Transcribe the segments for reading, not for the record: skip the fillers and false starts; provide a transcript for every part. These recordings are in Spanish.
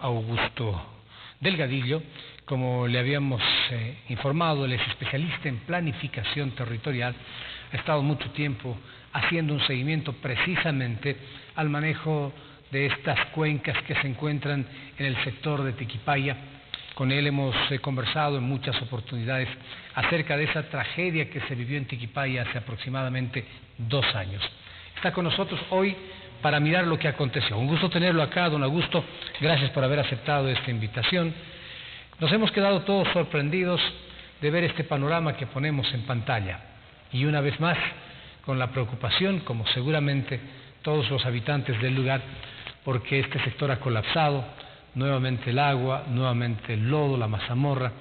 Augusto Delgadillo. Como le habíamos informado, él es especialista en planificación territorial, ha estado mucho tiempo haciendo un seguimiento precisamente al manejo de estas cuencas que se encuentran en el sector de Tiquipaya. Con él hemos conversado en muchas oportunidades acerca de esa tragedia que se vivió en Tiquipaya hace aproximadamente 2 años. Está con nosotros hoy para mirar lo que aconteció. Un gusto tenerlo acá, don Augusto. Gracias por haber aceptado esta invitación. Nos hemos quedado todos sorprendidos de ver este panorama que ponemos en pantalla. Y una vez más, con la preocupación, como seguramente todos los habitantes del lugar, porque este sector ha colapsado, nuevamente el agua, nuevamente el lodo, la mazamorra,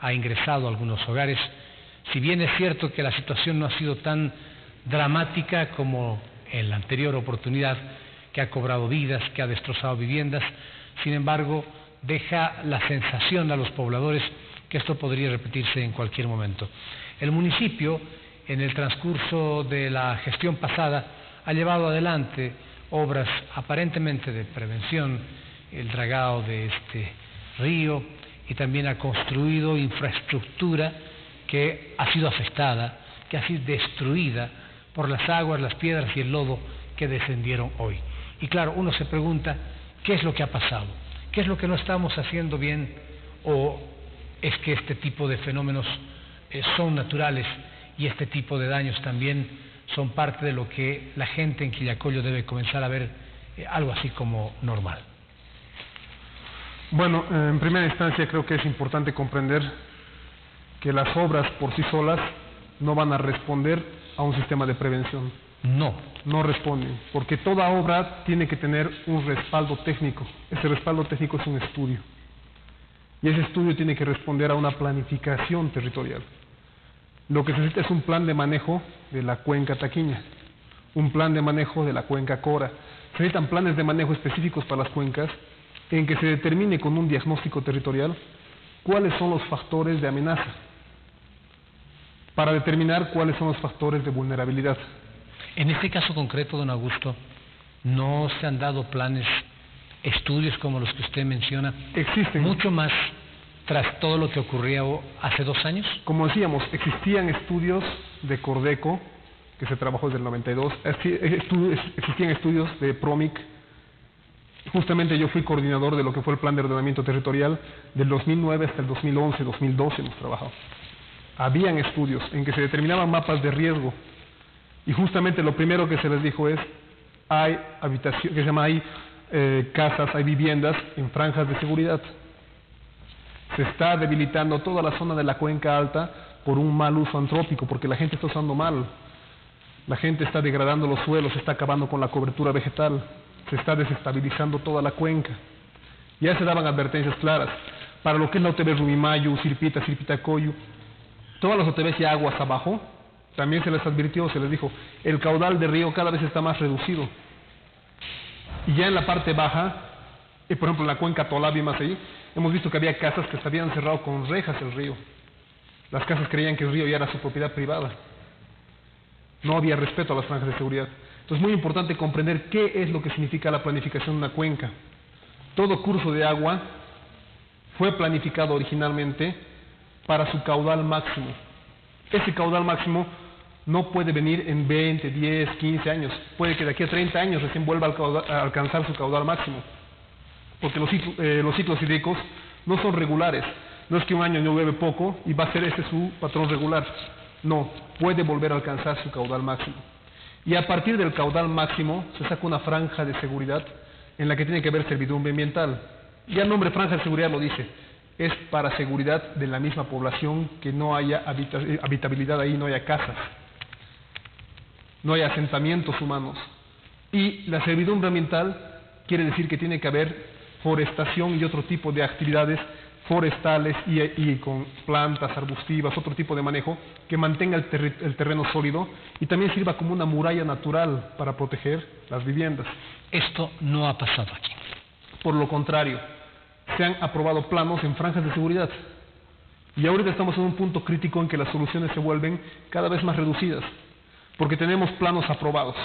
ha ingresado a algunos hogares. Si bien es cierto que la situación no ha sido tan dramática como en la anterior oportunidad, que ha cobrado vidas, que ha destrozado viviendas, sin embargo, deja la sensación a los pobladores que esto podría repetirse en cualquier momento. El municipio, en el transcurso de la gestión pasada, ha llevado adelante obras aparentemente de prevención, el dragado de este río, y también ha construido infraestructura que ha sido afectada, que ha sido destruida por las aguas, las piedras y el lodo que descendieron hoy. Y claro, uno se pregunta, ¿qué es lo que ha pasado? ¿Qué es lo que no estamos haciendo bien? ¿O es que este tipo de fenómenos son naturales y este tipo de daños también son parte de lo que la gente en Quillacollo debe comenzar a ver algo así como normal? Bueno, en primera instancia creo que es importante comprender que las obras por sí solas no van a responder a un sistema de prevención. No responden, porque toda obra tiene que tener un respaldo técnico. Ese respaldo técnico es un estudio, y ese estudio tiene que responder a una planificación territorial. Lo que se necesita es un plan de manejo de la cuenca Taquiña, un plan de manejo de la cuenca Cora. Se necesitan planes de manejo específicos para las cuencas, en que se determine con un diagnóstico territorial cuáles son los factores de amenaza, para determinar cuáles son los factores de vulnerabilidad. En este caso concreto, don Augusto, ¿no se han dado planes, estudios como los que usted menciona? Existen. Mucho más tras todo lo que ocurría hace 2 años. Como decíamos, existían estudios de Cordeco, que se trabajó desde el 92, existían estudios de PROMIC. Justamente yo fui coordinador de lo que fue el Plan de Ordenamiento Territorial del 2009 hasta el 2011, 2012 hemos trabajado. Habían estudios en que se determinaban mapas de riesgo, y justamente lo primero que se les dijo es: hay habitación, que se llama casas, hay viviendas en franjas de seguridad. Se está debilitando toda la zona de la cuenca alta por un mal uso antrópico, porque la gente está usando mal. La gente está degradando los suelos, se está acabando con la cobertura vegetal, se está desestabilizando toda la cuenca. Ya se daban advertencias claras. Para lo que es la OTB Rumimayo, Sirpita, Sirpitacoyo, todas las OTBs y aguas abajo, también se les advirtió, se les dijo, el caudal del río cada vez está más reducido. Y ya en la parte baja, por ejemplo en la cuenca Tolab y más ahí, hemos visto que había casas que se habían cerrado con rejas el río. Las casas creían que el río ya era su propiedad privada. No había respeto a las franjas de seguridad. Entonces es muy importante comprender qué es lo que significa la planificación de una cuenca. Todo curso de agua fue planificado originalmente para su caudal máximo. Ese caudal máximo no puede venir en 20, 10, 15 años. Puede que de aquí a 30 años recién vuelva a alcanzar su caudal máximo. Porque los ciclos hídricos no son regulares. No es que un año no llueve poco y va a ser ese su patrón regular. No, puede volver a alcanzar su caudal máximo. Y a partir del caudal máximo se saca una franja de seguridad en la que tiene que haber servidumbre ambiental. Ya el nombre franja de seguridad lo dice. Es para seguridad de la misma población, que no haya habitabilidad ahí, no haya casas, no haya asentamientos humanos. Y la servidumbre ambiental quiere decir que tiene que haber forestación y otro tipo de actividades forestales y con plantas arbustivas, otro tipo de manejo que mantenga el terreno sólido y también sirva como una muralla natural para proteger las viviendas. Esto no ha pasado aquí. Por lo contrario, se han aprobado planos en franjas de seguridad y ahorita estamos en un punto crítico en que las soluciones se vuelven cada vez más reducidas, porque tenemos planos aprobados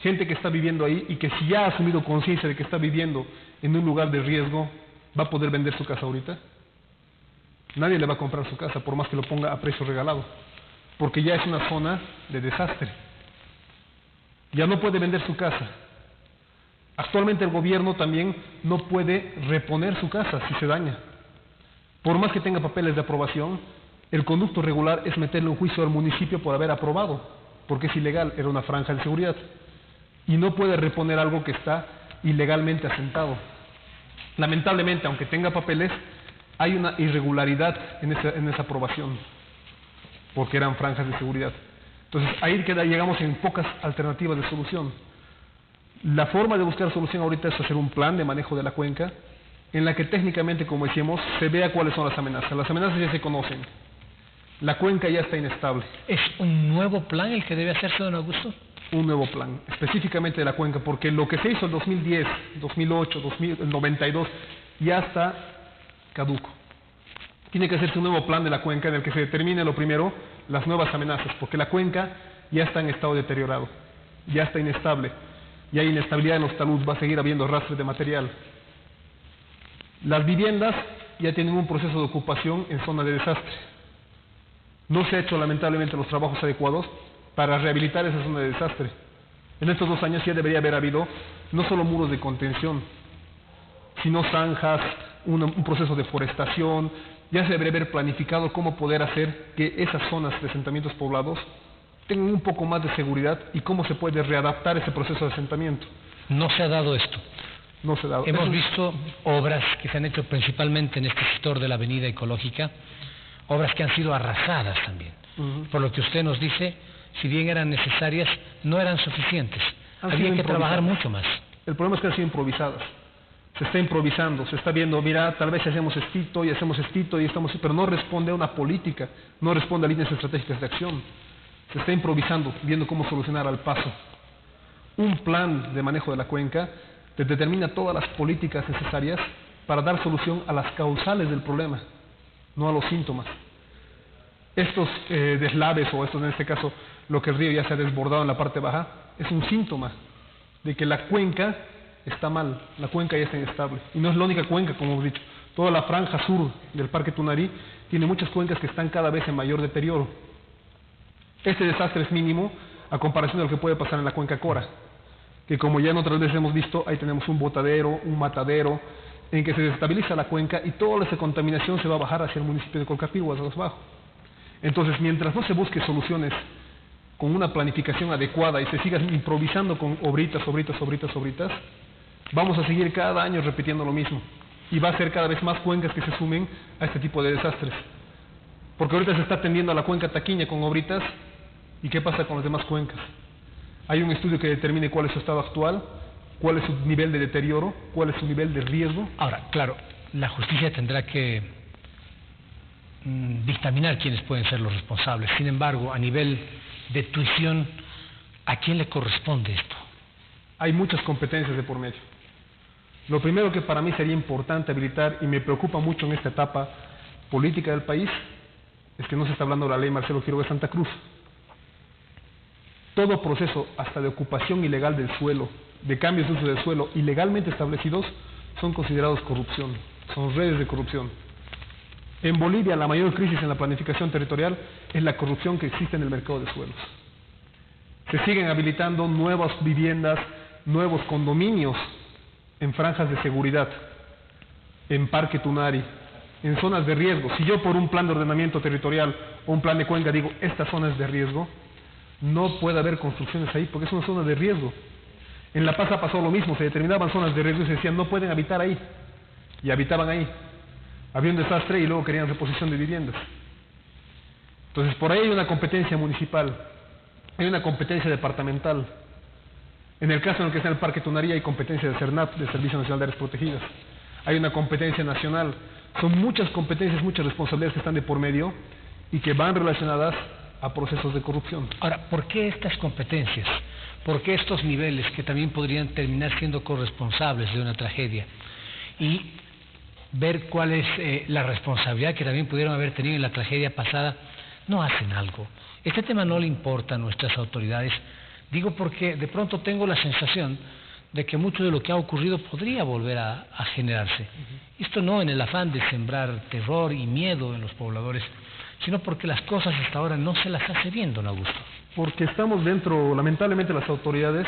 Gente que está viviendo ahí y que si ya ha asumido conciencia de que está viviendo en un lugar de riesgo, ¿va a poder vender su casa ahorita? Nadie le va a comprar su casa, por más que lo ponga a precio regalado, porque ya es una zona de desastre. Ya no puede vender su casa. Actualmente el gobierno también no puede reponer su casa si se daña. Por más que tenga papeles de aprobación, el conducto regular es meterle un juicio al municipio por haber aprobado, porque es ilegal, era una franja de seguridad. Y no puede reponer algo que está ilegalmente asentado. Lamentablemente, aunque tenga papeles, hay una irregularidad en esa aprobación, porque eran franjas de seguridad. Entonces, ahí llegamos en pocas alternativas de solución. La forma de buscar solución ahorita es hacer un plan de manejo de la cuenca, en la que técnicamente, como decíamos, se vea cuáles son las amenazas. Las amenazas ya se conocen. La cuenca ya está inestable. ¿Es un nuevo plan el que debe hacerse, don Augusto? Un nuevo plan, específicamente de la cuenca, porque lo que se hizo en 2010, 2008, 92, ya está caduco. Tiene que hacerse un nuevo plan de la cuenca en el que se determine lo primero, las nuevas amenazas, porque la cuenca ya está en estado deteriorado, ya está inestable, y hay inestabilidad en los taludes, va a seguir habiendo arrastre de material. Las viviendas ya tienen un proceso de ocupación en zona de desastre. No se ha hecho lamentablemente los trabajos adecuados para rehabilitar esa zona de desastre. En estos 2 años ya debería haber habido no solo muros de contención, sino zanjas, un proceso de forestación. Ya se debería haber planificado cómo poder hacer que esas zonas de asentamientos poblados tengan un poco más de seguridad y cómo se puede readaptar ese proceso de asentamiento. No se ha dado esto. No se ha dado. Hemos visto obras que se han hecho principalmente en este sector de la avenida ecológica, obras que han sido arrasadas también. Por lo que usted nos dice, si bien eran necesarias, no eran suficientes. Había que trabajar mucho más. El problema es que han sido improvisadas. Se está improvisando, se está viendo, mira, tal vez hacemos estito y estamos, pero no responde a una política, no responde a líneas estratégicas de acción. Se está improvisando, viendo cómo solucionar al paso. Un plan de manejo de la cuenca determina todas las políticas necesarias para dar solución a las causales del problema, no a los síntomas. Estos deslaves, o estos en este caso, lo que el río ya se ha desbordado en la parte baja, es un síntoma de que la cuenca está mal, la cuenca ya está inestable. Y no es la única cuenca, como hemos dicho. Toda la franja sur del Parque Tunari tiene muchas cuencas que están cada vez en mayor deterioro. Este desastre es mínimo a comparación de lo que puede pasar en la cuenca Cora, que como ya en otras veces hemos visto, ahí tenemos un botadero, un matadero, en que se desestabiliza la cuenca y toda esa contaminación se va a bajar hacia el municipio de Colcapirhu, hacia los bajos. Entonces, mientras no se busque soluciones con una planificación adecuada y se siga improvisando con obritas, vamos a seguir cada año repitiendo lo mismo. Y va a ser cada vez más cuencas que se sumen a este tipo de desastres. Porque ahorita se está atendiendo a la cuenca Taquiña con obritas, ¿y qué pasa con las demás cuencas? Hay un estudio que determine cuál es su estado actual, cuál es su nivel de deterioro, cuál es su nivel de riesgo. Ahora, claro, la justicia tendrá que dictaminar quiénes pueden ser los responsables. Sin embargo, a nivel de tuición, ¿a quién le corresponde esto? Hay muchas competencias de por medio. Lo primero que para mí sería importante habilitar, y me preocupa mucho en esta etapa política del país, es que no se está hablando de la ley Marcelo Quiroga de Santa Cruz. Todo proceso, hasta de ocupación ilegal del suelo, de cambios de uso del suelo ilegalmente establecidos, son considerados corrupción, son redes de corrupción. En Bolivia, la mayor crisis en la planificación territorial es la corrupción que existe en el mercado de suelos. Se siguen habilitando nuevas viviendas, nuevos condominios en franjas de seguridad, en Parque Tunari, en zonas de riesgo. Si yo por un plan de ordenamiento territorial o un plan de cuenca digo, esta zona es de riesgo, no puede haber construcciones ahí porque es una zona de riesgo. En La Paz pasó lo mismo, se determinaban zonas de riesgo y se decían no pueden habitar ahí, y habitaban ahí. Había un desastre y luego querían reposición de viviendas. Entonces por ahí hay una competencia municipal, hay una competencia departamental. En el caso en el que está el Parque Tunari hay competencia de CERNAP, del Servicio Nacional de Áreas Protegidas. Hay una competencia nacional. Son muchas competencias, muchas responsabilidades que están de por medio y que van relacionadas a procesos de corrupción. Ahora, ¿por qué estas competencias? ¿Por qué estos niveles que también podrían terminar siendo corresponsables de una tragedia? Y ver cuál es la responsabilidad que también pudieron haber tenido en la tragedia pasada, no hacen algo. Este tema no le importa a nuestras autoridades, Digo porque de pronto tengo la sensación de que mucho de lo que ha ocurrido podría volver a generarse. Esto no en el afán de sembrar terror y miedo en los pobladores, sino porque las cosas hasta ahora no se las hace bien, don Augusto. Porque estamos dentro, lamentablemente, las autoridades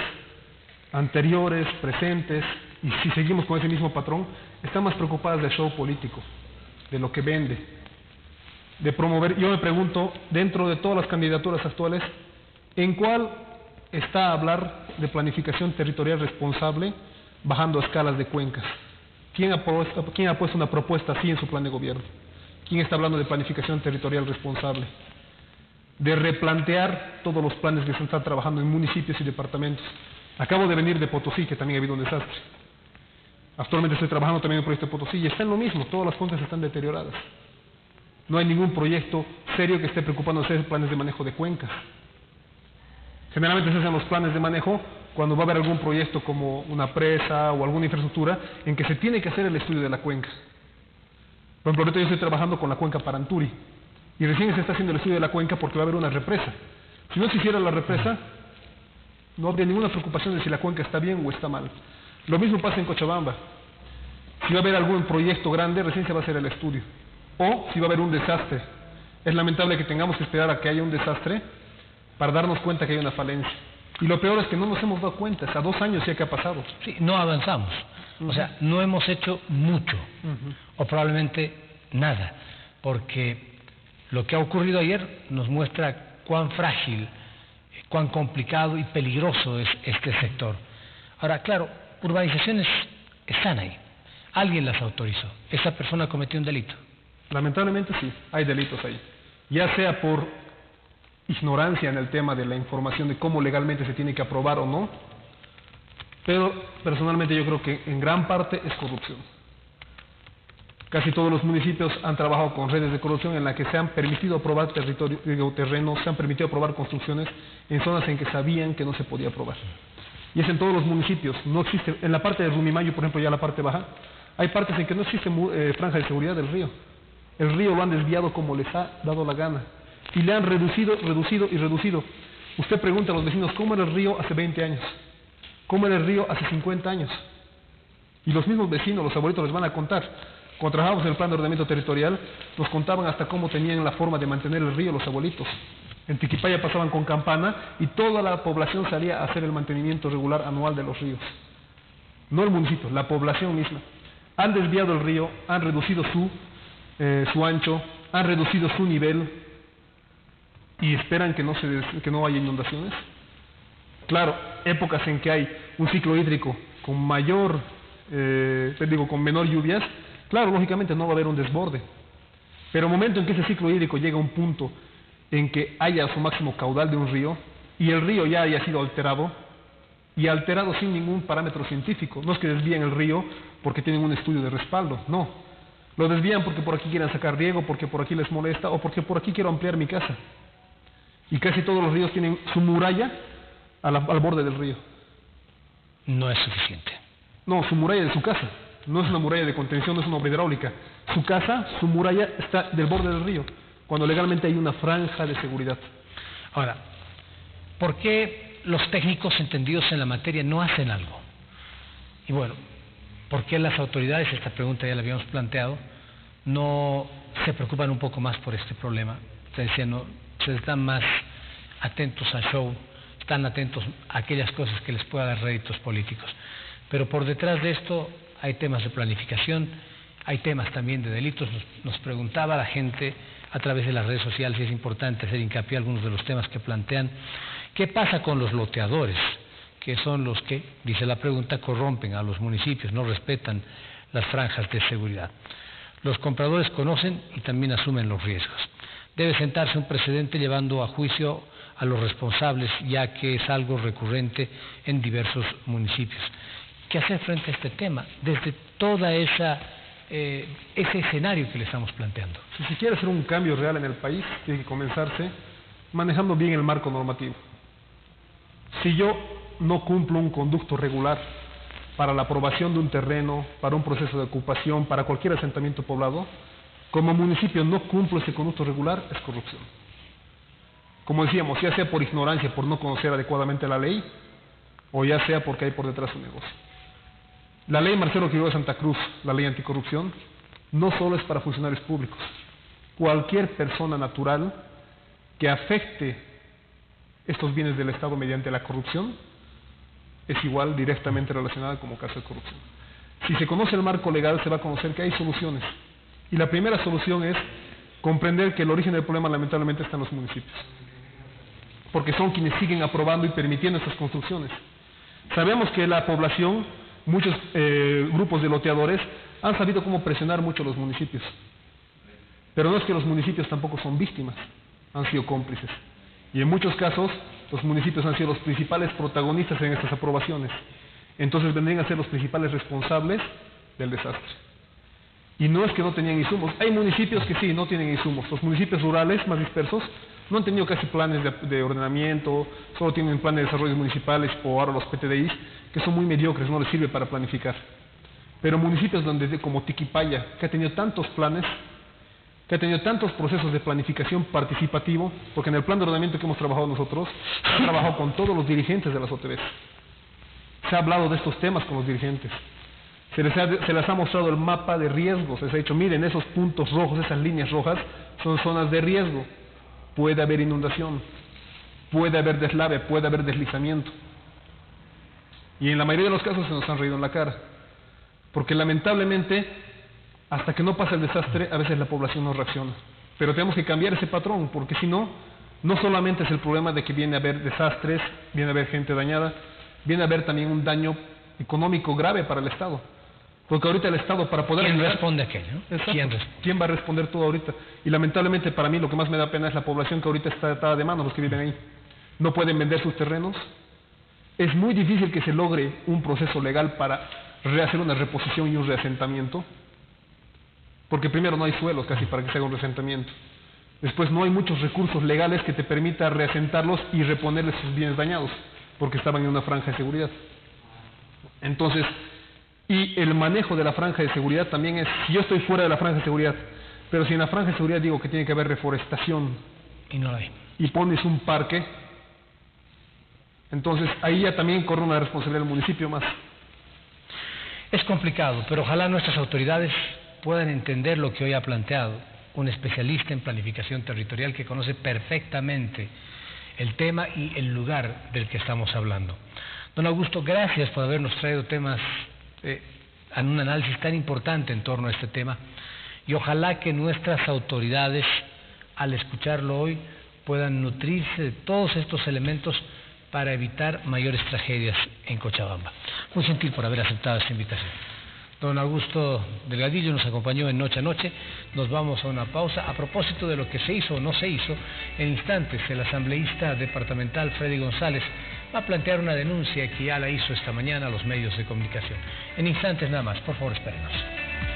anteriores, presentes, y si seguimos con ese mismo patrón, están más preocupadas del show político, de lo que vende, de promover. Yo me pregunto, dentro de todas las candidaturas actuales, ¿en cuál está a hablar de planificación territorial responsable bajando escalas de cuencas? ¿Quién ha puesto una propuesta así en su plan de gobierno? ¿Quién está hablando de planificación territorial responsable? De replantear todos los planes que se están trabajando en municipios y departamentos. Acabo de venir de Potosí, que también ha habido un desastre. Actualmente estoy trabajando también en el proyecto de Potosí y está en lo mismo, todas las cuencas están deterioradas. No hay ningún proyecto serio que esté preocupándose de planes de manejo de cuencas. Generalmente se hacen los planes de manejo cuando va a haber algún proyecto como una presa o alguna infraestructura en que se tiene que hacer el estudio de la cuenca. Por ejemplo, ahorita yo estoy trabajando con la cuenca Paranturi y recién se está haciendo el estudio de la cuenca porque va a haber una represa. Si no se hiciera la represa, no habría ninguna preocupación de si la cuenca está bien o está mal. Lo mismo pasa en Cochabamba. Si va a haber algún proyecto grande, recién se va a hacer el estudio. O si va a haber un desastre. Es lamentable que tengamos que esperar a que haya un desastre para darnos cuenta que hay una falencia. Y lo peor es que no nos hemos dado cuenta. Hasta 2 años ya que ha pasado. Sí, no avanzamos. O sea, no hemos hecho mucho. O probablemente nada. Porque lo que ha ocurrido ayer nos muestra cuán frágil, cuán complicado y peligroso es este sector. Ahora, claro, urbanizaciones están ahí. Alguien las autorizó. Esa persona cometió un delito. Lamentablemente sí, hay delitos ahí. Ya sea por ignorancia en el tema de la información de cómo legalmente se tiene que aprobar o no, pero personalmente yo creo que en gran parte es corrupción. Casi todos los municipios han trabajado con redes de corrupción en las que se han permitido aprobar terrenos, se han permitido aprobar construcciones en zonas en que sabían que no se podía aprobar. Y es en todos los municipios, no existe, en la parte de Rumimayo, por ejemplo, ya la parte baja, hay partes en que no existe franja de seguridad del río. El río lo han desviado como les ha dado la gana. Y le han reducido. Usted pregunta a los vecinos, ¿cómo era el río hace 20 años? ¿Cómo era el río hace 50 años? Y los mismos vecinos, los abuelitos, les van a contar. Cuando trabajamos en el plan de ordenamiento territorial, nos contaban hasta cómo tenían la forma de mantener el río los abuelitos. En Tiquipaya pasaban con campana y toda la población salía a hacer el mantenimiento regular anual de los ríos. No el municipio, la población misma. Han desviado el río, han reducido su ancho, han reducido su nivel y esperan que no haya inundaciones. Claro, épocas en que hay un ciclo hídrico con con menor lluvias, claro, lógicamente no va a haber un desborde. Pero el momento en que ese ciclo hídrico llega a un punto en que haya su máximo caudal de un río y el río ya haya sido alterado, y alterado sin ningún parámetro científico, no es que desvíen el río porque tienen un estudio de respaldo, no. Lo desvían porque por aquí quieren sacar riego, porque por aquí les molesta o porque por aquí quiero ampliar mi casa. Y casi todos los ríos tienen su muralla al borde del río. No es suficiente. No, su muralla de su casa. No es una muralla de contención, no es una obra hidráulica. Su casa, su muralla está del borde del río, cuando legalmente hay una franja de seguridad. Ahora, ¿por qué los técnicos entendidos en la materia no hacen algo? Y bueno, ¿por qué las autoridades, esta pregunta ya la habíamos planteado, no se preocupan un poco más por este problema? Usted decía, no, se están más atentos al show, están atentos a aquellas cosas que les pueda dar réditos políticos. Pero por detrás de esto hay temas de planificación, hay temas también de delitos. Nos preguntaba la gente a través de las redes sociales, y es importante hacer hincapié en algunos de los temas que plantean. ¿Qué pasa con los loteadores? Que son los que, dice la pregunta, corrompen a los municipios, no respetan las franjas de seguridad. Los compradores conocen y también asumen los riesgos. Debe sentarse un precedente llevando a juicio a los responsables, ya que es algo recurrente en diversos municipios. ¿Qué hacer frente a este tema desde toda ese escenario que le estamos planteando? Si se quiere hacer un cambio real en el país, tiene que comenzarse manejando bien el marco normativo. Si yo no cumplo un conducto regular para la aprobación de un terreno, para un proceso de ocupación, para cualquier asentamiento poblado, como municipio no cumplo ese conducto regular, es corrupción. como decíamos, ya sea por ignorancia, por no conocer adecuadamente la ley, o ya sea porque hay por detrás un negocio. La ley Marcelo Quiroga de Santa Cruz, la ley anticorrupción, no solo es para funcionarios públicos. Cualquier persona natural que afecte estos bienes del Estado mediante la corrupción es igual directamente relacionada como caso de corrupción. Si se conoce el marco legal, se va a conocer que hay soluciones. Y la primera solución es comprender que el origen del problema lamentablemente está en los municipios, porque son quienes siguen aprobando y permitiendo estas construcciones. Sabemos que la población, muchos grupos de loteadores, han sabido cómo presionar mucho a los municipios. Pero no es que los municipios tampoco son víctimas, han sido cómplices. Y en muchos casos, los municipios han sido los principales protagonistas en estas aprobaciones. Entonces vendrían a ser los principales responsables del desastre. Y no es que no tenían insumos. Hay municipios que sí, no tienen insumos. Los municipios rurales más dispersos no han tenido casi planes de ordenamiento, solo tienen planes de desarrollo municipales o ahora los PTDIs, que son muy mediocres, no les sirve para planificar. Pero municipios donde, como Tiquipaya, que ha tenido tantos planes, que ha tenido tantos procesos de planificación participativo, porque en el plan de ordenamiento que hemos trabajado nosotros, se ha trabajado con todos los dirigentes de las OTBs. Se ha hablado de estos temas con los dirigentes. Se les ha mostrado el mapa de riesgos. Se les ha dicho, miren, esos puntos rojos, esas líneas rojas, son zonas de riesgo. Puede haber inundación, puede haber deslave, puede haber deslizamiento. Y en la mayoría de los casos se nos han reído en la cara. Porque lamentablemente, hasta que no pasa el desastre, a veces la población no reacciona. Pero tenemos que cambiar ese patrón, porque si no, no solamente es el problema de que viene a haber desastres, viene a haber gente dañada, viene a haber también un daño económico grave para el Estado. Porque ahorita el Estado, para poder... ¿Quién responde aquello? ¿Quién va a responder todo ahorita? Y lamentablemente para mí lo que más me da pena es la población que ahorita está atada de manos, los que viven ahí. No pueden vender sus terrenos. Es muy difícil que se logre un proceso legal para hacer una reposición y un reasentamiento. Porque primero no hay suelos casi para que se haga un reasentamiento. Después no hay muchos recursos legales que te permita reasentarlos y reponerles sus bienes dañados, porque estaban en una franja de seguridad. Entonces, y el manejo de la franja de seguridad también es, si yo estoy fuera de la franja de seguridad, pero si en la franja de seguridad digo que tiene que haber reforestación y no la hay, y pones un parque, entonces ahí ya también corre una responsabilidad del municipio más. Es complicado, pero ojalá nuestras autoridades puedan entender lo que hoy ha planteado un especialista en planificación territorial que conoce perfectamente el tema y el lugar del que estamos hablando. Don Augusto, gracias por habernos traído temas en un análisis tan importante en torno a este tema, y ojalá que nuestras autoridades, al escucharlo hoy, puedan nutrirse de todos estos elementos para evitar mayores tragedias en Cochabamba. Muy gentil por haber aceptado esta invitación. Don Augusto Delgadillo nos acompañó en Noche a Noche. Nos vamos a una pausa. A propósito de lo que se hizo o no se hizo, en instantes el asambleísta departamental Freddy González va a plantear una denuncia que ya la hizo esta mañana a los medios de comunicación. En instantes nada más, por favor, espérenos.